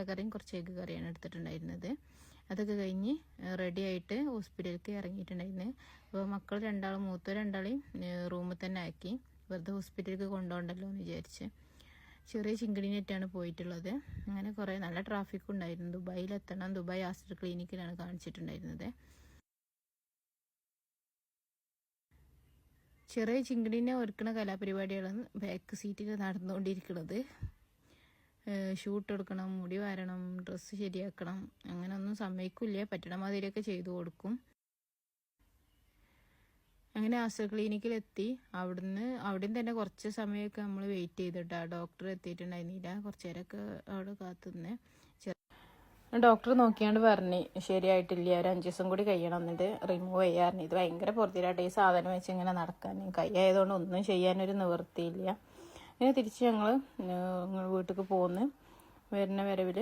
കറിയും കുറച്ച് എഗ്ഗ് കറിയാണ് എടുത്തിട്ടുണ്ടായിരുന്നത്. അതൊക്കെ കഴിഞ്ഞ് റെഡി ആയിട്ട് ഹോസ്പിറ്റലിലേക്ക് ഇറങ്ങിയിട്ടുണ്ടായിരുന്നു. അപ്പോൾ മക്കൾ രണ്ടാളും മൂത്ത രണ്ടാളെയും റൂമിൽ തന്നെ ആക്കി. വെറുതെ ഹോസ്പിറ്റലിലേക്ക് കൊണ്ടുപോകണ്ടല്ലോ എന്ന് വിചാരിച്ച് ചെറിയ ചിങ്കിടിനെറ്റാണ് പോയിട്ടുള്ളത്. അങ്ങനെ കുറേ നല്ല ട്രാഫിക് ഉണ്ടായിരുന്നു. ദുബായിലെത്തണം. ദുബായ് ആസ്റ്റർ ക്ലിനിക്കിലാണ് കാണിച്ചിട്ടുണ്ടായിരുന്നത്. ചെറിയ ചിങ്കിടിനെ ഒരുക്കുന്ന കലാപരിപാടികളാണ് ബാക്ക് സീറ്റിൽ നടന്നുകൊണ്ടിരിക്കുന്നത്. ഷൂട്ട് എടുക്കണം, മുടി വാരണം, ഡ്രസ്സ് ശരിയാക്കണം, അങ്ങനെ ഒന്നും സമ്മതിക്കില്ല. പറ്റണ മാതിരിയൊക്കെ ചെയ്തു കൊടുക്കും. അങ്ങനെ ആസ്റ്റർ ക്ലിനിക്കിലെത്തി. അവിടെയും തന്നെ കുറച്ച് സമയമൊക്കെ നമ്മൾ വെയിറ്റ് ചെയ്തിട്ടാ. ഡോക്ടർ എത്തിയിട്ടുണ്ടായിരുന്നില്ല. കുറച്ച് നേരമൊക്കെ അവിടെ കാത്തുനിന്ന് ഡോക്ടർ നോക്കിയാണ്ട് പറഞ്ഞ് ശരിയായിട്ടില്ല, ഒരു 5 ദിവസം കൂടി കഴിയണം, എന്നിട്ട് റിമൂവ് ചെയ്യാറുണ്ട്. ഇത് ഭയങ്കര പൊറുതിരായിട്ട് ഈ സാധനം വെച്ച് ഇങ്ങനെ നടക്കാൻ. കൈ ആയതുകൊണ്ട് ഒന്നും ചെയ്യാനൊരു നിവൃത്തിയില്ല. അങ്ങനെ തിരിച്ച് ഞങ്ങൾ വീട്ടിലേക്ക് പോന്ന് വരുന്ന വരവിൽ